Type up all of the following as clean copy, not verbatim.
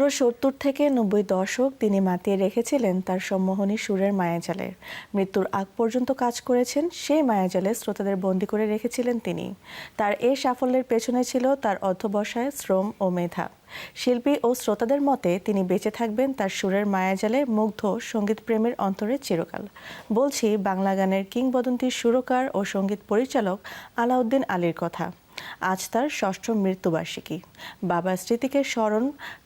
পুরো ৭০ থেকে ৯০ দশক তিনি মাতিয়ে রেখেছিলেন তার সম্মোহনী সুরের মায়াজালে। মৃত্যুর আগ পর্যন্ত কাজ করেছেন সেই মায়াজালে শ্রোতাদের বন্দী করে রেখেছিলেন তিনি। তার এই সাফল্যের পেছনে ছিল তার অধ্যবসায়, শ্রম ও মেধা। শিল্পী ও শ্রোতাদের মতে তিনি বেঁচে থাকবেন তার সুরের মায়াজালে মুগ্ধ সঙ্গীত প্রেমের অন্তরে চিরকাল। বলছি বাংলা গানের কিংবদন্তি সুরকার ও সঙ্গীত পরিচালক আলাউদ্দিন আলীর কথা। আজ তার ষষ্ঠ মৃত্যুবার্ষিকী। বাবার স্মৃতিকে স্মরণ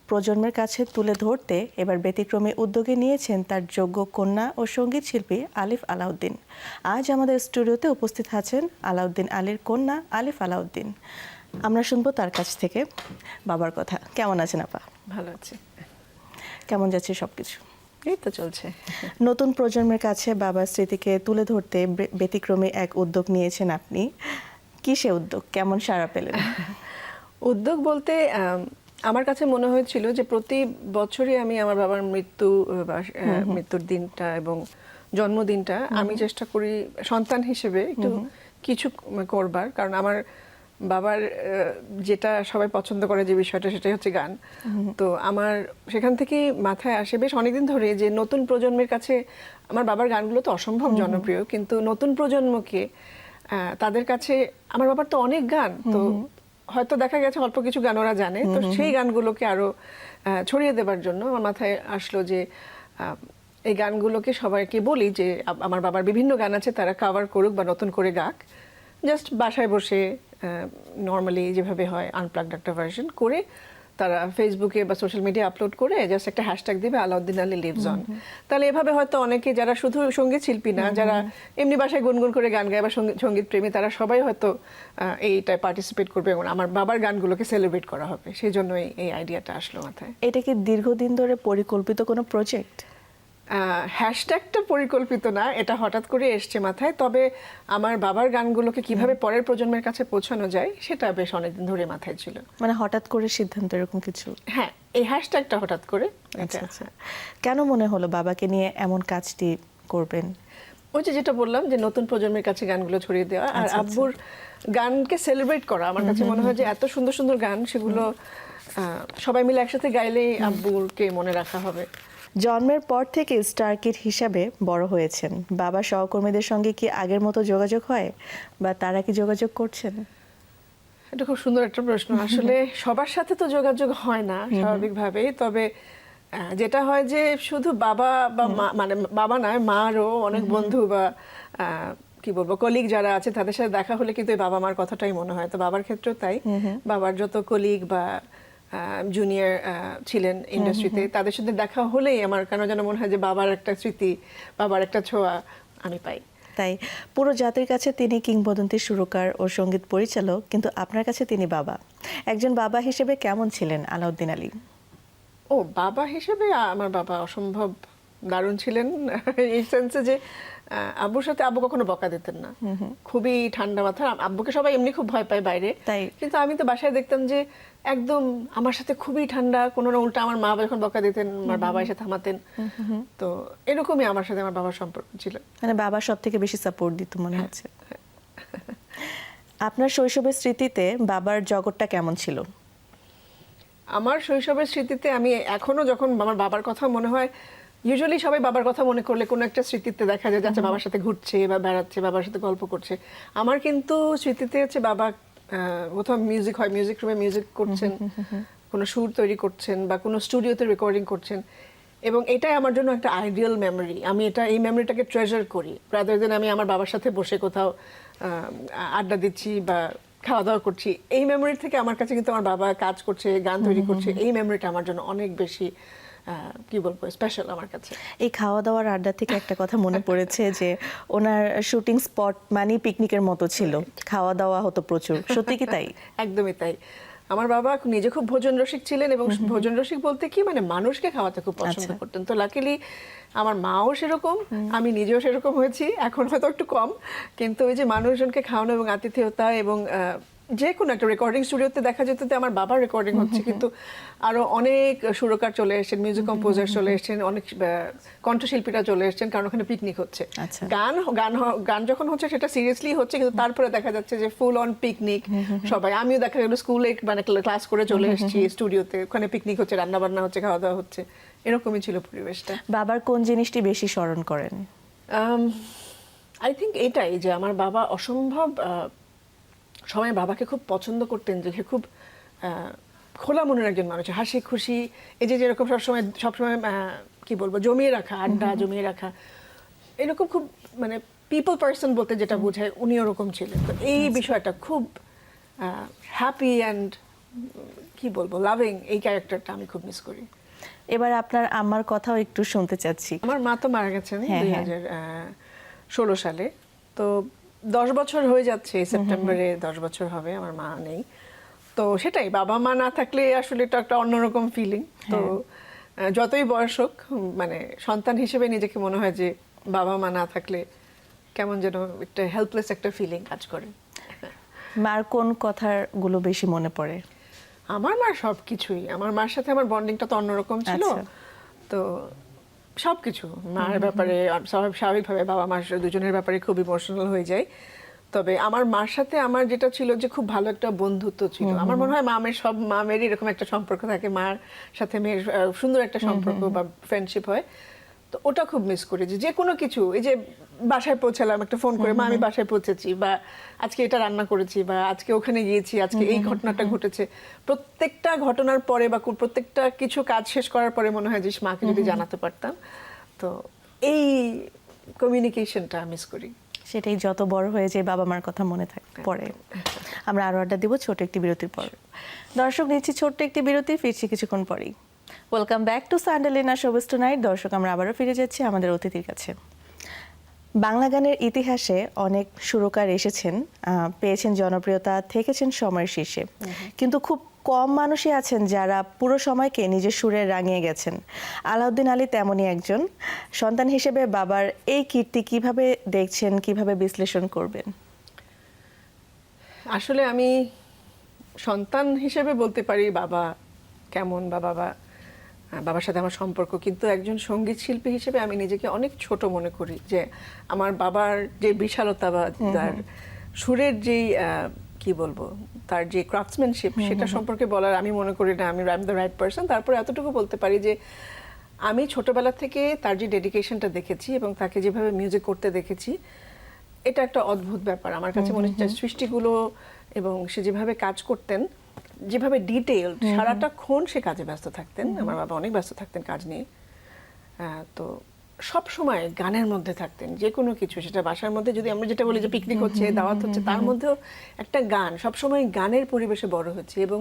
প্রজন্মের কাছে তুলে ধরতে এবার ব্যতিক্রমী উদ্যোগে নিয়েছেন তার যোগ্য কন্যা ও সঙ্গীত শিল্পী আলিফ আলাউদ্দিন। আজ আমাদের স্টুডিওতে উপস্থিত আছেন আলাউদ্দিন আলীর কন্যা আলিফ আলাউদ্দিন। আমরা শুনবো তার কাছ থেকে বাবার কথা। কেমন আছেন আপা? ভালো আছি। কেমন যাচ্ছে সবকিছু? এই তো চলছে। নতুন প্রজন্মের কাছে বাবার স্মৃতিকে তুলে ধরতে ব্যতিক্রমী এক উদ্যোগ নিয়েছেন আপনি। কি সে উদ্যোগ, কেমন সাড়া পেলেন? উদ্যোগ বলতে আমার কাছে মনে হয়েছিল যে প্রতি বছরই আমি আমার বাবার মৃত্যুর দিনটা এবং জন্মদিনটা আমি চেষ্টা করি সন্তান হিসেবে একটু কিছু করবার, কারণ আমার বাবার যেটা সবাই পছন্দ করে যে বিষয়টা সেটাই হচ্ছে গান। তো আমার সেখান থেকেই মাথায় আসে বেশ অনেকদিন ধরে যে নতুন প্রজন্মের কাছে আমার বাবার গানগুলো তো অসম্ভব জনপ্রিয়, কিন্তু নতুন প্রজন্মকে তাদের কাছে আমার বাবার তো অনেক গান, তো হয়তো দেখা গেছে অল্প কিছু গান ওরা জানে, তো সেই গানগুলোকে আরো ছড়িয়ে দেবার জন্য আমার মাথায় আসলো যে এই গানগুলোকে সবাইকে বলি যে আমার বাবার বিভিন্ন গান আছে, তারা কভার করুক বা নতুন করে গাক। জাস্ট বাসায় বসে নর্মালি যেভাবে হয় আনপ্লাগড একটা ভার্সন করে তারা ফেসবুকে বা সোশ্যাল মিডিয়া আপলোড করে জাস্ট একটা হ্যাশট্যাগ দিবে আলাউদ্দিন আলী লিভস অন। তাহলে এভাবে হয়তো অনেকে যারা শুধু সঙ্গীত শিল্পী না, যারা এমনি বাসায় গুনগুন করে গান গায় বা সঙ্গীত প্রেমী, তারা সবাই হয়তো এইটায় পার্টিসিপেট করবে এবং আমার বাবার গানগুলোকে সেলিব্রেট করা হবে। সেই জন্যই এই আইডিয়াটা আসলো মাথায়। এটা কি দীর্ঘদিন ধরে পরিকল্পিত কোনো প্রজেক্ট? হ্যাশট্যাগটা পরিকল্পিত না, এটা হঠাৎ করে এসছে মাথায়। তবে আমার বাবার গানগুলোকে কিভাবে পরের প্রজন্মের কাছে পৌঁছানো যায় সেটা বেশ অনেকদিন ধরে মাথায় ছিল। মানে হঠাৎ করে সিদ্ধান্ত এরকম কিছু? হ্যাঁ, এই হ্যাশট্যাগটা হঠাৎ করে। আচ্ছা। কেন মনে হলো বাবাকে নিয়ে এমন কাজটি করবেন? ওই যে যেটা বললাম যে নতুন প্রজন্মের কাছে গানগুলো ছড়িয়ে দেওয়া আর আব্বুর গানকে সেলিব্রেট করা। আমার কাছে মনে হয় যে এত সুন্দর সুন্দর গান, সেগুলো সবাই মিলে একসাথে গাইলেই আব্বুরকে মনে রাখা হবে। জন্মের পর থেকে স্টার কিড হিসাবে বড় হয়েছেন। বাবা সহকর্মীদের সঙ্গে কি আগের মতো যোগাযোগ হয় বা তারা কি যোগাযোগ করছেন? এটা খুব সুন্দর একটা প্রশ্ন। আসলে সবার সাথে তো যোগাযোগ হয় না স্বাভাবিকভাবেই, তবে যেটা হয় যে শুধু বাবা বা মা, মানে বাবা নয়, মারও অনেক বন্ধু বা কি বলবো কলিগ যারা আছে তাদের সাথে দেখা হলে কিন্তু বাবা মার কথাটাই মনে হয়। তো বাবার ক্ষেত্রেও তাই, বাবার যত কলিগ বা জুনিয়র ছিলেন ইন্ডাস্ট্রিতে, তাদের সাথে দেখা হলেই আমার কেন যেন মনে হয় যে বাবার একটা স্মৃতি, বাবার একটা ছোঁয়া আমি পাই। তাই পুরো জাতির কাছে তিনি কিংবদন্তি সুরকার ও সঙ্গীত পরিচালক, কিন্তু আপনার কাছে তিনি বাবা। একজন বাবা হিসেবে কেমন ছিলেন আলাউদ্দিন আলী? ও, বাবা হিসেবে আমার বাবা অসম্ভব দারুণ ছিলেন এই সেন্সে যে আব্বুর সাথে আব্বু কখনো বকা দিতেন না, খুবই ঠান্ডা মাথা। আব্বুকে সবাই এমনি খুব ভয় পায় বাইরে, তাই কিন্তু আমি তো বাসায় দেখতাম যে একদম আমার সাথে খুবই ঠান্ডা, কোনো না উল্টা আমার মা যখন বকা দিতেন আমার বাবা এসে থামাতেন। তো এরকমই আমার সাথে আমার বাবার সম্পর্ক ছিল। মানে বাবা সব থেকে বেশি সাপোর্ট দিত মনে হচ্ছে। আপনার শৈশবের স্মৃতিতে বাবার জগৎটা কেমন ছিল? আমার শৈশবের স্মৃতিতে আমি এখনো যখন আমার বাবার কথা মনে হয়, ইউজুয়ালি সবাই বাবার কথা মনে করলে কোনো একটা স্মৃতিতে দেখা যায় যাচ্ছে বাবার সাথে ঘুরছে বা বেড়াচ্ছে, বাবার সাথে গল্প করছে। আমার কিন্তু স্মৃতিতে হচ্ছে বাবা কোথাও মিউজিক হয়, মিউজিক রুমে মিউজিক করছেন, কোনো সুর তৈরি করছেন বা কোনো স্টুডিওতে রেকর্ডিং করছেন, এবং এটাই আমার জন্য একটা আইডিয়াল মেমোরি। আমি এই মেমোরিটাকে ট্রেজার করি, রাদার দেন আমি আমার বাবার সাথে বসে কোথাও আড্ডা দিচ্ছি বা খাওয়া দাওয়া করছি। এই মেমোরির থেকে আমার কাছে কিন্তু আমার বাবা কাজ করছে, গান তৈরি করছে, এই মেমোরিটা আমার জন্য অনেক বেশি কি বলবো স্পেশাল আমার কাছে। এই খাওয়া দাওয়ার আড্ডা থেকে একটা কথা মনে পড়েছে যে ওনার শুটিং স্পট মানে পিকনিকের মতো ছিল, খাওয়া দাওয়া হতো প্রচুর। সত্যি কি তাই? একদমই তাই। আমার বাবা নিজে খুব ভোজন রসিক ছিলেন, এবং ভোজন রসিক বলতে কি মানে মানুষকে খাওয়াতে খুব পছন্দ করতেন। তো লাকিলি আমার মাও সেরকম, আমি নিজেও সেরকম হয়েছি, এখন হয়তো একটু কম, কিন্তু ওই যে মানুষজনকে খাওয়ানো এবং আতিথেয়তা এবং যে কোনো একটা রেকর্ডিং স্টুডিওতে দেখা যেত যে আমার বাবার রেকর্ডিং হচ্ছে, কিন্তু আরো অনেক সুরকার চলে এসেছেন, মিউজিক কম্পোজার চলে এসেছেন, অনেক কণ্ঠশিল্পীরা চলে এসেছেন, কারণ ওখানে পিকনিক হচ্ছে। আচ্ছা। গান যখন হচ্ছে সেটা সিরিয়াসলি হচ্ছে, কিন্তু তারপরে দেখা যাচ্ছে যে ফুল অন পিকনিক সবাই। আমিও দেখা গেল স্কুলে মানে ক্লাস করে চলে এসেছি স্টুডিওতে, ওখানে পিকনিক হচ্ছে, রান্না বান্না হচ্ছে, খাওয়া দাওয়া হচ্ছে, এরকমই ছিল পরিবেশটা। বাবার কোন জিনিসটি বেশি স্মরণ করেন? আই থিঙ্ক এটাই যে আমার বাবা অসম্ভব সবাই বাবাকে খুব পছন্দ করতেন, যে খুব খোলা মনের একজন মানুষ, হাসি খুশি, এই যে যেরকম সবসময় কি বলবো জমিয়ে রাখা, আড্ডা জমিয়ে রাখা, এরকম খুব মানে পিপল পার্সন বলতে যেটা বোঝায় উনি ওরকম ছিলেন। তো এই বিষয়টা খুব হ্যাপি অ্যান্ড কি বলবো লাভিং, এই ক্যারেক্টারটা আমি খুব মিস করি। এবার আপনার আম্মার কথাও একটু শুনতে চাচ্ছি। আমার মা তো মারা গেছেন হ্যাঁ, 2016 সালে, তো 10 বছর হয়ে যাচ্ছে, এই সেপ্টেম্বরে 10 বছর হবে আমার মা নেই। তো সেটাই, বাবা মা না থাকলে আসলে এটা একটা অন্যরকম ফিলিং। তো যতই বয়স হোক, মানে সন্তান হিসেবে নিজেকে মনে হয় যে বাবা মা না থাকলে কেমন যেন একটা হেল্পলেস একটা ফিলিং কাজ করে। মার কোন কথাগুলো বেশি মনে পড়ে? আমার মার সবকিছুই, আমার মার সাথে আমার বন্ডিংটা তো অন্যরকম ছিল। আচ্ছা। তো সবকিছু মার ব্যাপারে স্বাভাবিকভাবে বাবা মার দুজনের ব্যাপারে খুব ইমোশনাল হয়ে যায়। তবে আমার মার সাথে আমার যেটা ছিল যে খুব ভালো একটা বন্ধুত্ব ছিল। আমার মনে হয় সব মামেরই এরকম একটা সম্পর্ক থাকে, মার সাথে মেয়ের সুন্দর একটা সম্পর্ক বা ফ্রেন্ডশিপ হয়। তো ওটা খুব মিস করি, যে কোনো কিছু, এই যে বাসায় পৌঁছালাম একটা ফোন করে, মা আমি বাসায় পৌঁছেছি, বা আজকে এটা রান্না করেছি, বা আজকে ওখানে গিয়েছি, আজকে এই ঘটনাটা ঘটেছে, প্রত্যেকটা ঘটনার পরে বা প্রত্যেকটা কিছু কাজ শেষ করার পরে মনে হয় যে মাকে যদি জানাতে পারতাম। তো এই কমিউনিকেশনটা মিস করি। সেটাই, যত বড় হয়ে যায় বাবা মার কথা মনে পড়ে। আমরা আরো আড্ডা দিব ছোট একটি বিরতির পর। দর্শক, নিচ্ছি ছোট্ট একটি বিরতি, ফিরছি কিছুক্ষণ পরেই। Welcome back to Sunday Lina showbiz tonight. দর্শক, আমরা আবারও ফিরে যাচ্ছি আমাদের অতিথির কাছে। বাংলা গানের ইতিহাসে অনেক সুরকার এসেছেন, পেয়েছেন জনপ্রিয়তা, থেকেছেন সময়ের শীর্ষে, কিন্তু খুব কম মানুষই আছেন যারা পুরো সময়কে নিজের সুরে রাঙিয়ে গেছেন। আলাউদ্দিন আলী তেমনই একজন। সন্তান হিসেবে বাবার এই কীর্তি কিভাবে দেখছেন, কিভাবে বিশ্লেষণ করবেন? আসলে আমি সন্তান হিসেবে বলতে পারি বাবা কেমন, বা বাবার সাথে আমার সম্পর্ক, কিন্তু একজন সঙ্গীত শিল্পী হিসেবে আমি নিজেকে অনেক ছোট মনে করি। যে আমার বাবার যে বিশালতা বা তার সুরের যেই কি বলবো তার যে ক্রাফটসম্যানশিপ, সেটা সম্পর্কে বলার আমি মনে করি না আমি দ্য রাইট পারসন। তারপরে এতটুকু বলতে পারি যে আমি ছোটবেলা থেকে তার যে ডেডিকেশনটা দেখেছি এবং তাকে যেভাবে মিউজিক করতে দেখেছি, এটা একটা অদ্ভুত ব্যাপার আমার কাছে মনে হচ্ছে। সৃষ্টিগুলো এবং সে যেভাবে কাজ করতেন, যেভাবে ডিটেইলড, সারাটাক্ষণ সে কাজে ব্যস্ত থাকতেন। আমার বাবা অনেক ব্যস্ত থাকতেন কাজ নিয়ে, তো সব সময় গানের মধ্যে থাকতেন। যে কোনো কিছু, সেটা বাসার মধ্যে যদি আমরা যেটা বলি যে পিকনিক হচ্ছে, দাওয়াত হচ্ছে, তার মধ্যেও একটা গান, সবসময় গানের পরিবেশে বড় হচ্ছে। এবং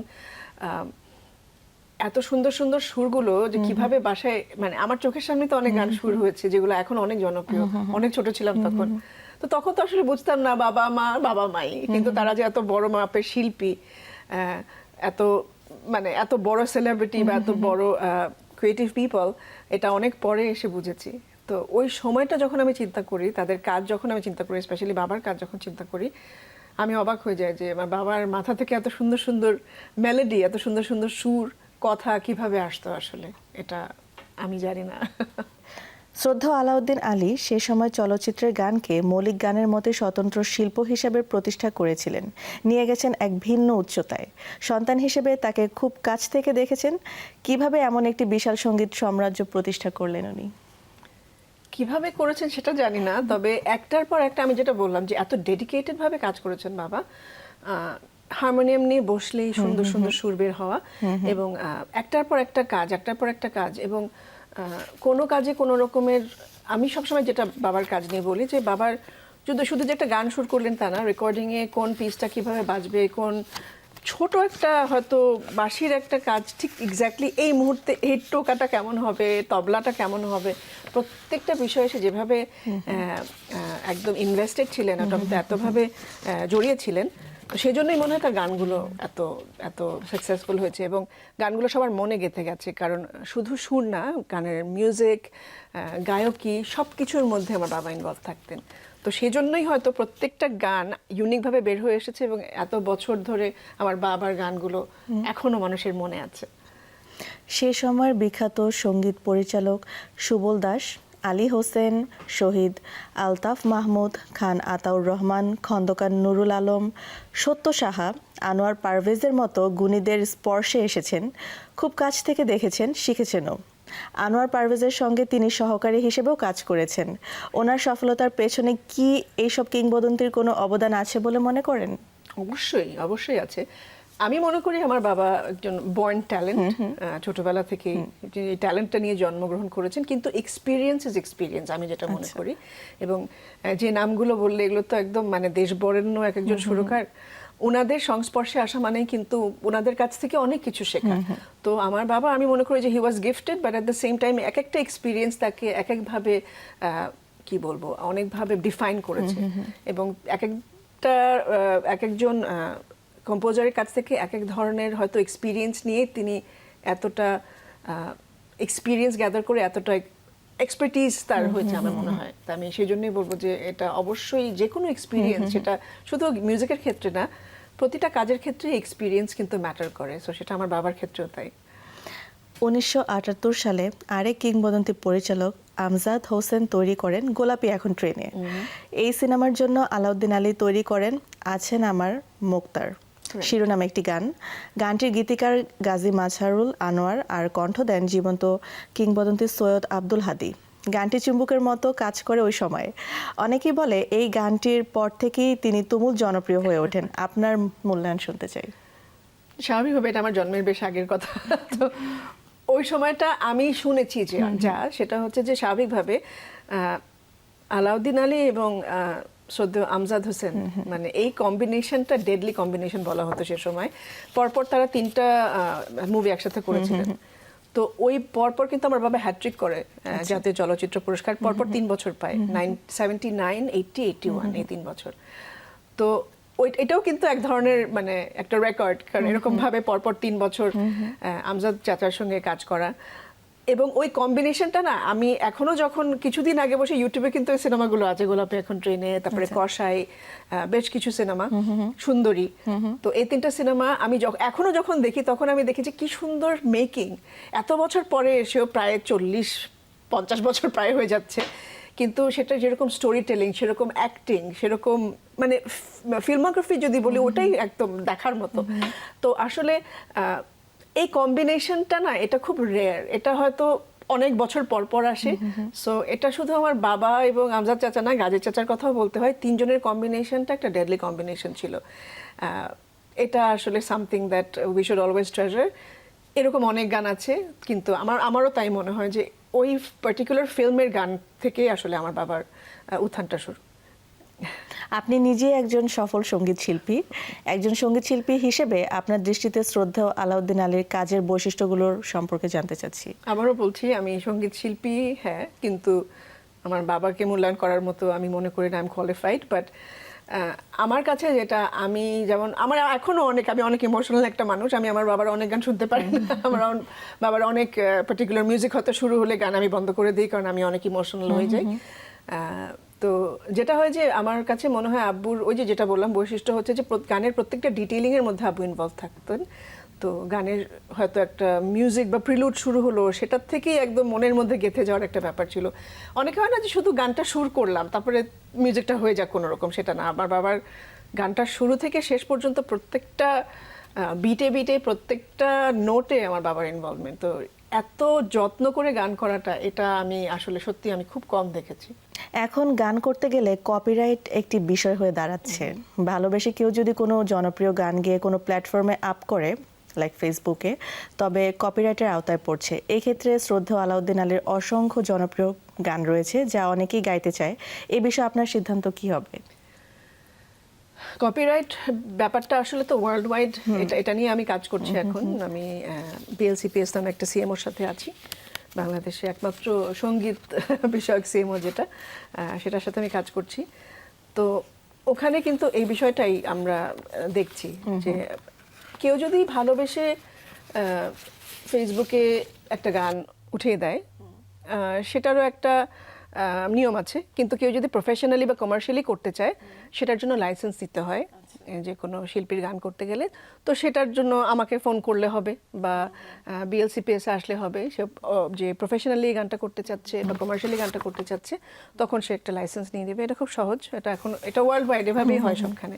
এত সুন্দর সুন্দর সুরগুলো যে কিভাবে বাসায়, মানে আমার চোখের সামনে তো অনেক গান সুর হয়েছে যেগুলো এখন অনেক জনপ্রিয়। অনেক ছোট ছিলাম তখন, তো তখন তো আসলে বুঝতাম না বাবা মাই, কিন্তু তারা যে এত বড় মাপের শিল্পী, এত মানে এত বড় সেলিব্রিটি বা এত বড় ক্রিয়েটিভ পিপল, এটা অনেক পরে এসে বুঝেছি। তো ওই সময়টা যখন আমি চিন্তা করি, তাদের কাজ যখন আমি চিন্তা করি, স্পেশালি বাবার কাজ যখন চিন্তা করি, আমি অবাক হয়ে যাই যে আমার বাবার মাথা থেকে এত সুন্দর সুন্দর মেলোডি, এত সুন্দর সুন্দর সুর, কথা কিভাবে আসতো আসলে, এটা আমি জানি না। শ্রদ্ধা আলাউদ্দিন আলী সে সময় চলচ্চিত্রের গানকে মৌলিক গানের মতে স্বতন্ত্র শিল্প হিসেবে প্রতিষ্ঠা করেছিলেন, নিয়ে গেছেন এক ভিন্ন উচ্চতায়। সন্তান হিসেবে তাকে খুব কাছ থেকে দেখেছেন। কিভাবে এমন একটি বিশাল সঙ্গীত সাম্রাজ্য প্রতিষ্ঠা করলেন উনি? কিভাবে করেছেন সেটা জানি না, তবে একটার পর একটা, আমি যেটা বললাম যে এত ডেডিকেটেড ভাবে কাজ করেছেন বাবা। হারমোনিয়াম নিয়ে বসলেই সুন্দর সুন্দর সুর বের হওয়া, এবং একটার পর একটা কাজ, এবং কোনো কাজে কোনো রকমের, আমি সবসময় যেটা বাবার কাজ নিয়ে বলি যে বাবার শুধু যে একটা গান সুর করলেন তা না, রেকর্ডিংয়ে কোন পিসটা কিভাবে বাজবে, কোন ছোট একটা হয়তো বাঁশির একটা কাজ ঠিক এক্স্যাক্টলি এই মুহূর্তে এই টোকাটা কেমন হবে, তবলাটা কেমন হবে, প্রত্যেকটা বিষয়ে সে যেভাবে একদম ইনভেস্টেড ছিলেন, ওটাতে এতভাবে জড়িয়েছিলেন, সেই জন্যই মনে হয় তার গানগুলো এত এত সাকসেসফুল হয়েছে এবং গানগুলো সবার মনে গেঁথে গেছে। কারণ শুধু সুর না, গানের মিউজিক, গায়কী, সব কিছুর মধ্যে আমার বাবা ইনভলভ থাকতেন। তো সেই জন্যই হয়তো প্রত্যেকটা গান ইউনিকভাবে বের হয়ে এসেছে এবং এত বছর ধরে আমার বাবার গানগুলো এখনো মানুষের মনে আছে। সে সময়ের বিখ্যাত সঙ্গীত পরিচালক সুবল দাস, আলী হোসেন, শহীদ আলতাফ মাহমুদ, খান আতাউর রহমান, খন্দকার নুরুল আলম, সত্য সাহা, আনোয়ার পারভেজের মতো গুণীদের স্পর্শে এসেছেন, খুব কাছ থেকে দেখেছেন, শিখেছেনও। আনোয়ার পারভেজের সঙ্গে তিনি সহকারী হিসেবেও কাজ করেছেন। ওনার সফলতার পেছনে কি এইসব কিংবদন্তির কোনো অবদান আছে বলে মনে করেন? অবশ্যই অবশ্যই আছে। আমি মনে করি আমার বাবা একজন বর্ন ট্যালেন্ট, ছোটবেলা থেকেই এই ট্যালেন্টটা নিয়ে জন্মগ্রহণ করেছেন, কিন্তু এক্সপিরিয়েন্স ইজ এক্সপিরিয়েন্স আমি যেটা মনে করি। এবং যে নামগুলো বললে এগুলো তো একদম মানে দেশ বরেণ্য এক একজন সুরকার, ওনাদের সংস্পর্শে আসা মানেই কিন্তু ওনাদের কাছ থেকে অনেক কিছু শেখা। তো আমার বাবা, আমি মনে করি যে he was gifted, but at the same time এক একটা এক্সপিরিয়েন্স তাকে এক একভাবে কি বলবো অনেকভাবে ডিফাইন করেছে। এবং এক একজন কম্পোজারের কাছ থেকে এক এক ধরনের হয়তো এক্সপিরিয়েন্স নিয়ে তিনি এতটা এক্সপিরিয়েন্স গ্যাদার করে এতটা এক্সপার্টিজ তার হয়েছে আমার মনে হয়। তা আমি সেই জন্যই বলবো যে এটা অবশ্যই যে কোনো এক্সপিরিয়েন্স, সেটা শুধু মিউজিকের ক্ষেত্রে না, প্রতিটা কাজের ক্ষেত্রে এক্সপিরিয়েন্স কিন্তু ম্যাটার করে। সো সেটা আমার বাবার ক্ষেত্রেও তাই। 1978 সালে আরেক কিংবদন্তি পরিচালক আমজাদ হোসেন তৈরি করেন গোলাপি এখন ট্রেনে। এই সিনেমার জন্য আলাউদ্দিন আলী তৈরি করেন আছেন আমার মুক্তার শিরোনামে একটি গান। গানটির গীতিকার গাজী মাজহারুল আনোয়ার আর কণ্ঠ দেন জীবন্ত কিংবদন্তি সৈয়দ আব্দুল হাদী। গানটি চুম্বকের মতো কাজ করে ওই সময়ে। অনেকেই বলে এই গানটির পর থেকেই তিনি তুমুল জনপ্রিয় হয়ে ওঠেন। আপনার মূল্যায়ন শুনতে চাই। স্বাভাবিকভাবে এটা আমার জন্মের বেশ আগের কথা। তো ওই সময়টা আমি শুনেছি যে সেটা হচ্ছে যে স্বাভাবিকভাবে আলাউদ্দিন আলী এবং সদ্য আমজাদ হোসেন, মানে এই কম্বিনেশনটা ডেডলি কম্বিনেশন বলা হতো সে সময়। পরপর তারা 3টা মুভি একসাথে করেছিলেন। তো ওই পরপর কিন্তু আমার বাবা হ্যাট্রিক করে জাতীয় চলচ্চিত্র পুরস্কার, পরপর 3 বছর পায়, 79, 80, 81 এই 3 বছর। তো এটাও কিন্তু এক ধরনের মানে একটা রেকর্ড, কারণ এরকম ভাবে পরপর 3 বছর আমজাদ চাচার সঙ্গে কাজ করা। এবং ওই কম্বিনেশনটা না, আমি এখনো যখন কিছুদিন আগে বসে ইউটিউবে কিন্তু এই সিনেমাগুলো আছে, গোলাপি এখন ট্রেনে, তারপরে কসাই, বেশ কিছু সিনেমা, সুন্দরী। তো এই 3টা সিনেমা আমি এখনো যখন দেখি তখন আমি দেখি যে কি সুন্দর মেকিং। এত বছর পরে এসেও প্রায় 40-50 বছর প্রায় হয়ে যাচ্ছে, কিন্তু সেটা যেরকম স্টোরি টেলিং, সেরকম অ্যাক্টিং, সেরকম মানে ফিল্মোগ্রাফি যদি বলি, ওটাই একদম দেখার মতো। তো আসলে এই কম্বিনেশনটা না, এটা খুব রেয়ার, এটা হয়তো অনেক বছর পর পর আসে। সো এটা শুধু আমার বাবা এবং আমজাদ চাচা না, গাজী চাচার কথাও বলতে হয়, 3 জনের কম্বিনেশনটা একটা ডেডলি কম্বিনেশন ছিল। এটা আসলে something that we should always treasure. এরকম অনেক গান আছে, কিন্তু আমারও তাই মনে হয় যে ওই পার্টিকুলার ফিল্মের গান থেকেই আসলে আমার বাবার উত্থানটা শুরু। আপনি নিজে একজন সফল সঙ্গীত শিল্পী। একজন সঙ্গীত শিল্পী হিসেবে আপনার দৃষ্টিতে শ্রদ্ধেয় আলাউদ্দিন আলীর কাজের বৈশিষ্ট্যগুলোর সম্পর্কে জানতে চাচ্ছি। আবারও বলছি, আমি সঙ্গীত শিল্পী, হ্যাঁ, কিন্তু আমার বাবাকে মূল্যায়ন করার মতো আমি মনে করি না আই এম কোয়ালিফাইড। বাট আমার কাছে যেটা, আমি যেমন আমার এখনো আমি অনেক ইমোশনাল একটা মানুষ। আমি আমার বাবার অনেক গান শুনতে পারি না। আমার বাবার অনেক পার্টিকুলার মিউজিক হয়তো শুরু হলে গান আমি বন্ধ করে দিই, কারণ আমি অনেক ইমোশনাল হয়ে যাই। তো যেটা হয় যে আমার কাছে মনে হয় আব্বুর ওই যেটা বললাম বৈশিষ্ট্য হচ্ছে যে গানের প্রত্যেকটা ডিটেইলিং এর মধ্যে আব্বু ইনভলভ থাকতেন। তো গানের হয়তো একটা মিউজিক বা প্রিলুড শুরু হলো, সেটার থেকেই একদম মনের মধ্যে গেঁথে যাওয়ার একটা ব্যাপার ছিল। অনেকে হয় না যে শুধু গানটা সুর করলাম তারপরে মিউজিকটা হয়ে যাক কোনো রকম, সেটা না। আমার বাবার গানটা শুরু থেকে শেষ পর্যন্ত প্রত্যেকটা বিটে বিটে, প্রত্যেকটা নোটে আমার বাবার ইনভলভমেন্ট। তো এত যত্ন করে গান করাটা, এটা আমি আসলে সত্যি আমি খুব কম দেখেছি। এখন গান করতে গেলে কপিরাইট একটি বিষয় হয়ে দাঁড়াচ্ছে। ভালোবেসে কেউ যদি কোনো জনপ্রিয় গান গেয়ে কোনো প্ল্যাটফর্মে আপ করে, লাইক ফেসবুকে, তবে কপিরাইটের আওতায় পড়ছে। এই ক্ষেত্রে শ্রদ্ধেয় আলাউদ্দিন আলীর অসংখ্য জনপ্রিয় গান রয়েছে যা অনেকেই গাইতে চায়। এই বিষয়ে আপনার সিদ্ধান্ত কি হবে? কপিরাইট ব্যাপারটা আসলে তো ওয়ার্ল্ড ওয়াইড, এটা নিয়ে আমি কাজ করছি এখন। আমি বিএলসিপিএস নামে একটা সিএমওর সাথে আছি, বাংলাদেশে একমাত্র সঙ্গীত বিষয়ক সিএমও যেটা, সেটার সাথে আমি কাজ করছি। তো ওখানে কিন্তু এই বিষয়টাই আমরা দেখছি যে কেউ যদি ভালোবেসে ফেসবুকে একটা গান উঠিয়ে দেয়, সেটারও একটা নিয়ম আছে, কিন্তু কেউ যদি প্রফেশনালি বা কমার্শিয়ালি করতে চায় সেটার জন্য লাইসেন্স দিতে হয়। যে কোনো শিল্পীর গান করতে গেলে তো সেটার জন্য আমাকে ফোন করলে হবে বা বিএলসিপিএস আসলে হবে। সে যে প্রফেশনালি গানটা করতে চাচ্ছে বা কমার্শিয়ালি গানটা করতে চাচ্ছে তখন সে একটা লাইসেন্স নিয়ে দেবে। এটা খুব সহজ, এটা ওয়ার্ল্ড ওয়াইড এভাবেই হয় সবখানে।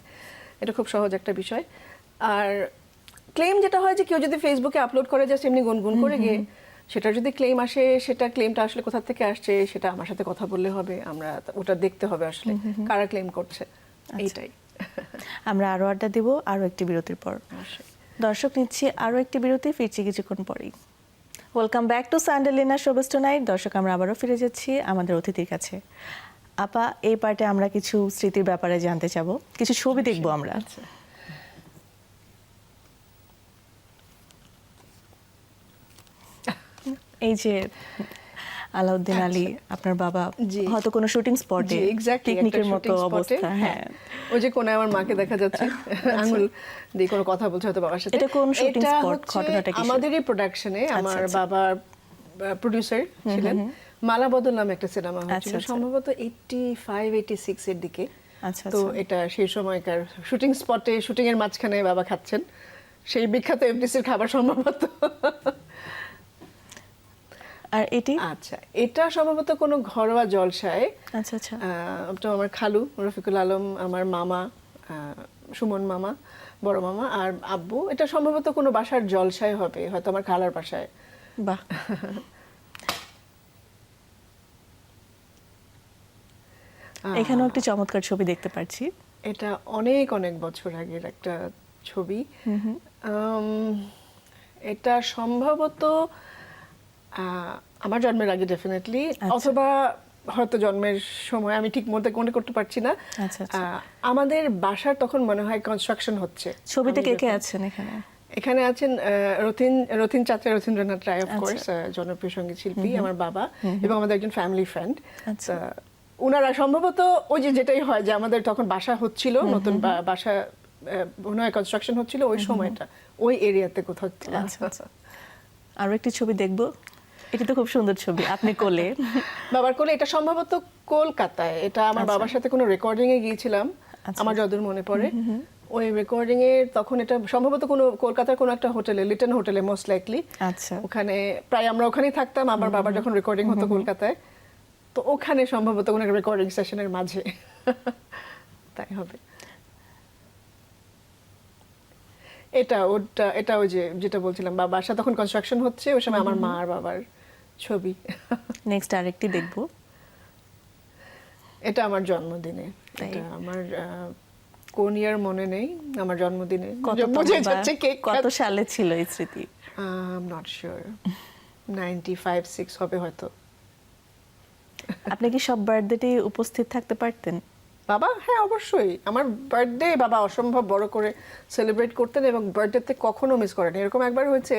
এটা খুব সহজ একটা বিষয়। আর ক্লেম যেটা হয় যে কেউ যদি ফেসবুকে আপলোড করে জাস্ট এমনি গুনগুন করে গিয়ে, সেটা যদি ক্লেম আসে, সেটা ক্লেমটা আসলে কোথা থেকে আসছে সেটা আমার সাথে কথা বললে হবে, আমরা ওটা দেখতে হবে আসলে কারা ক্লেম করছে। এইটাই। আমরা আরও আড্ডা দিব আরও একটি বিরতির পর। দর্শক, নিচ্ছি আরও একটি বিরতি, ফিরছি কিছুক্ষণ পরেই। Welcome back to Sunday Lina showbiz tonight. দর্শক, আমরা আবারও ফিরে যাচ্ছি আমাদের অতিথির কাছে। আপা, এই পার্টে আমরা কিছু স্মৃতির ব্যাপারে জানতে চাবো, কিছু ছবি দেখবো আমরা। এই যে আলাউদ্দিন আলী, আপনার বাবা হয়তো কোনো শুটিং স্পটে পিকনিকের মতো অবস্থা। হ্যাঁ, ওই যে কোনায় আমার মাকে দেখা যাচ্ছে আঙুল দিয়ে কোনো কথা বলছে হয়তো বাবার সাথে। এটা কোন শুটিং স্পট, ঘটনাটা কি? আমাদেরই প্রোডাকশনে আমার বাবা প্রোডিউসার ছিলেন। মালাবদল নামে একটা সিনেমা হয়েছিল সম্ভবত 85-86 এর দিকে। তো এটা সেই সময়কার শুটিং স্পটে, শুটিং এর মাঝখানে বাবা খাচ্ছেন সেই বিখ্যাত এফডিসির খাবার সম্ভবত। আর এটি? আচ্ছা, এটা সম্ভবত কোনো ঘরোয়া জলসায়। আচ্ছা আচ্ছা। তো আমার খালু রফিকুল আলম, আমার মামা সুমন মামা, বড় মামা আর আব্বু। এটা সম্ভবত কোনো বাসার জলসায় হবে, হয়তো আমার খালার বাসায়। বাহ। এখানেও একটি চমৎকার ছবি দেখতে পাচ্ছি। এটা অনেক অনেক বছর আগের একটা ছবি। এটা সম্ভবত আমার জন্মের আগে ডেফিনেটলি, অথবা হয়তো জন্মের সময়, আমি ঠিক মনে করতে পারছি না। আমাদের বাসার তখন মনে হয় কনস্ট্রাকশন হচ্ছে। ছবিতে কে কে আছেন এখানে? এখানে আছেন রথীন চাচা, রথীন্দ্রনাথ রায়, অফকোর্স জনপ্রিয় সঙ্গীত শিল্পী, আমার বাবা এবং আমাদের একজন ফ্যামিলি ফ্রেন্ড। ওনারা সম্ভবত ওই যেটাই হয় যে আমাদের তখন বাসা হচ্ছিল, নতুন বাসা মনে হয় কনস্ট্রাকশন হচ্ছিল ওই সময়টা, ওই এরিয়াতে কোথাও। আরো একটি ছবি দেখবো, এটি তো খুব সুন্দর ছবি, আপনি কোলে। বাবার কোলে। এটা সম্ভবত কলকাতায়। এটা আমার বাবার সাথে কোনো রেকর্ডিং এ গিয়েছিলাম আমার যতদূর মনে পড়ে। ওই রেকর্ডিং এর তখন এটা সম্ভবত কোনো কলকাতার কোনো একটা হোটেলে, লিটন হোটেলে মোস্ট লাইকলি। আচ্ছা। ওখানে প্রায় আমরা ওখানেই থাকতাম আমার বাবার যখন রেকর্ডিং হতো কলকাতায়। তো ওখানে সম্ভবত কোনো রেকর্ডিং সেশনের মাঝে তাই হবে। এটা ওই যেটা বলছিলাম, বাসা তখন কনস্ট্রাকশন হচ্ছে, ওই সময় আমার মা আর বাবার ছবি। নেক্সট আরেকটি দেখবো। এটা আমার জন্মদিনে। এটা আমার কোন ইয়ার মনে নেই, আমার জন্মদিনে। কত সালে ছিল এই স্মৃতি? নট শিওর, 95-6 হবে হয়তো। আপনি কি সব বার্থডেতেই উপস্থিত থাকতে পারতেন? বাবা, হ্যাঁ অবশ্যই। আমার বার্থডে বাবা অসম্ভব বড় করে সেলিব্রেট করতেন এবং বার্থডেতে কখনো মিস করেন। এরকম একবার হয়েছে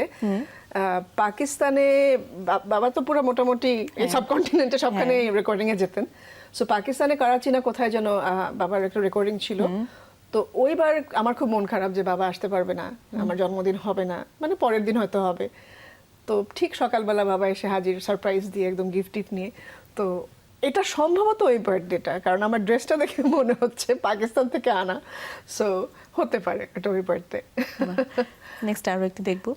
পাকিস্তানে, বাবা তো পুরো মোটামুটি এই সাবকন্টিনেন্টে সবখানে রেকর্ডিং এ যেতেন। সো পাকিস্তানে করাচি না কোথায় যেন বাবার একটা রেকর্ডিং ছিল। তো ওইবার আমার খুব মন খারাপ যে বাবা আসতে পারবে না, আমার জন্মদিন হবে না, মানে পরের দিন হয়তো হবে। তো ঠিক সকালবেলা বাবা এসে হাজির, সারপ্রাইজ দিয়ে একদম গিফট নিয়ে। তো এটা সম্ভবত ওই বার্থডেটা, কারণ আমার ড্রেসটা দেখে মনে হচ্ছে পাকিস্তান থেকে আনা। সো হতে পারে এটা ওই বার্থডে। নেক্সট আরো একটু দেখবো,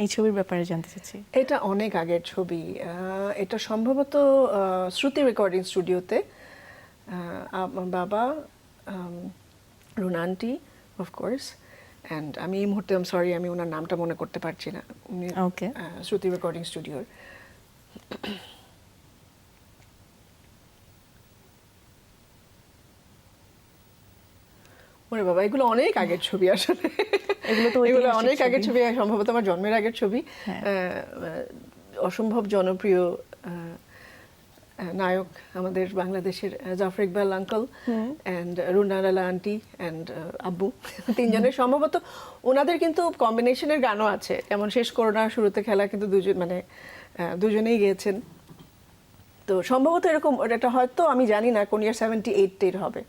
এই ছবির ব্যাপারে জানতে চাচ্ছি। এটা অনেক আগের ছবি। এটা সম্ভবত শ্রুতি রেকর্ডিং স্টুডিওতে। আমার বাবা, রুনা আন্টি অফকোর্স, অ্যান্ড আমি এই মুহূর্তে সরি আমি ওনার নামটা মনে করতে পারছি না। উনি শ্রুতি রেকর্ডিং স্টুডিওর। ওরে বাবা, এগুলো অনেক আগের ছবি আসলে। এগুলো অনেক আগের ছবি, সম্ভবত আমার জন্মের আগের ছবি। অসম্ভব জনপ্রিয় নায়ক আমাদের বাংলাদেশের জাফর ইকবাল আঙ্কেল অ্যান্ড রুনা লালা আন্টি অ্যান্ড আব্বু, তিনজনের সম্ভবত ওনাদের কিন্তু কম্বিনেশনের গানও আছে। যেমন শেষ করোনা, শুরুতে খেলা, কিন্তু দুজনেই গিয়েছেন। তো সম্ভবত এরকম, এটা হয়তো আমি জানি না কোন ইয়ার, 78 হবে।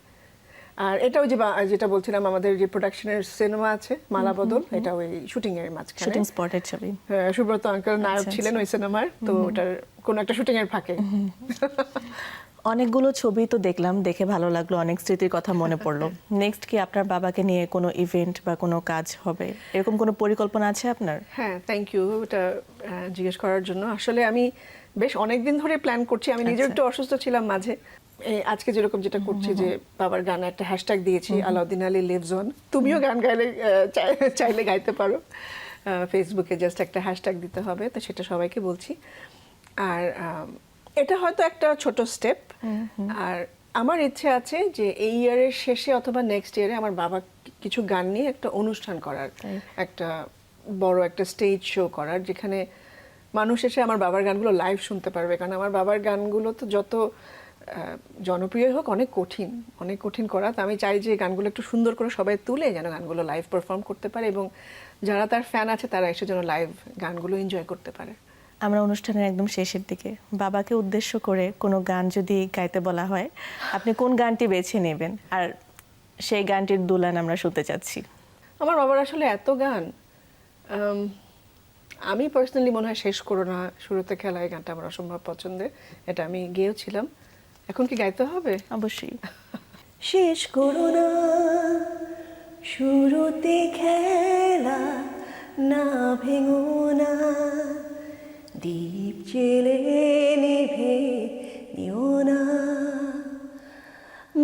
আর এটা ওই যে যেটা বলছিলাম, আমাদের যে প্রোডাকশনের সিনেমা আছে মালাবদল, এটা ওই শুটিং এর মাঝখানে, শুটিং স্পটের ছবি। সুব্রত আঙ্কেল নায়ক আচ্ছা, ছিলেন ওই সিনেমার, তো ওটার কোনো একটা শুটিং এর ফাঁকে। অনেকগুলো ছবি তো দেখলাম, দেখে ভালো লাগলো, অনেক স্মৃতির কথা মনে পড়লো। নেক্সট কি আপনার বাবাকে নিয়ে কোনো ইভেন্ট বা কোনো কাজ হবে, এরকম কোনো পরিকল্পনা আছে আপনার? হ্যাঁ, থ্যাংক ইউ এটা জিজ্ঞেস করার জন্য। আসলে আমি বেশ অনেক দিন ধরে প্ল্যান করছি। আমি নিজেও একটু অসুস্থ ছিলাম মাঝে। আজকে যেরকম যেটা করছি, যে বাবার গানে একটা হ্যাশট্যাগ দিয়েছি, আলাউদ্দিন আলী লিভস অন। তুমিও গান গাইলে চাইলে গাইতে পারো, ফেসবুকে জাস্ট একটা হ্যাশট্যাগ দিতে হবে, তো সেটা সবাইকে বলছি। আর এটা হয়তো একটা ছোট স্টেপ। আর আমার ইচ্ছে আছে যে এই ইয়ারের শেষে অথবা নেক্সট ইয়ারে আমার বাবা কিছু গান নিয়ে একটা অনুষ্ঠান করার, একটা বড় একটা স্টেজ শো করার, যেখানে মানুষ এসে আমার বাবার গানগুলো লাইভ শুনতে পারবে। কারণ আমার বাবার গানগুলো তো যত জনপ্রিয় হোক, অনেক কঠিন করা। তো আমি চাই যে গানগুলো একটু সুন্দর করে সবাই তুলে যেন গানগুলো লাইভ পারফর্ম করতে পারে, এবং যারা তার ফ্যান আছে তারা এসে যেন লাইভ গানগুলো এনজয় করতে পারে। আমরা অনুষ্ঠানের একদম শেষের দিকে বাবাকে উদ্দেশ্য করে কোনো গান যদি গাইতে বলা হয়, আপনি কোন গানটি বেছে নেবেন, আর সেই গানটির দুলান আমরা শুনতে চাচ্ছি। আমার বাবার আসলে এত গান, আমি পার্সোনালি মনে হয় শেষ করো না শুরুতে খেলা, এই গানটা আমার অসম্ভব পছন্দের। এটা আমি গেয়েওছিলাম। এখন কি গাইতে হবে? অবশ্যই। শেষ করো না শুরুতে খেলা, না ভেঙো না দ্বীপ জেলে নিভে নিও না,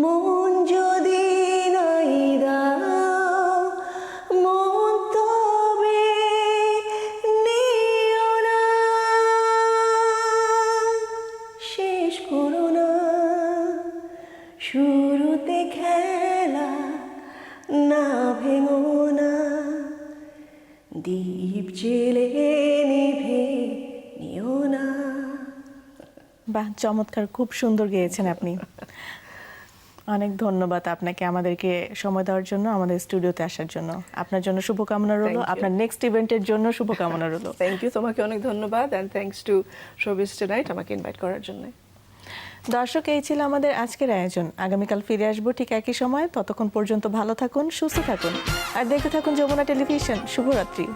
মন যদি নাই দাও মন তবে নিও না। শেষ করো না শুরুতে খেলা, না ভেঙো না দ্বীপ জেলে নিভে নিও না। বাহ, চমৎকার, খুব সুন্দর গেয়েছেন আপনি। অনেক ধন্যবাদ আপনাকে আমাদেরকে সময় দেওয়ার জন্য, আমাদের স্টুডিওতে আসার জন্য। আপনার জন্য শুভকামনা রইল, Thank you. আপনার নেক্সট ইভেন্টের জন্য শুভকামনা রইল। থ্যাংক ইউ, তোমাকে অনেক ধন্যবাদ, and thanks to showbiz tonight আমাকে ইনভাইট করার জন্য। দর্শক, এই ছিল আমাদের আজকের আয়োজন। আগামীকাল ফিরে আসবো ঠিক একই সময়। ততক্ষণ পর্যন্ত ভালো থাকুন, সুস্থ থাকুন, আর দেখতে থাকুন যমুনা টেলিভিশন। শুভরাত্রি।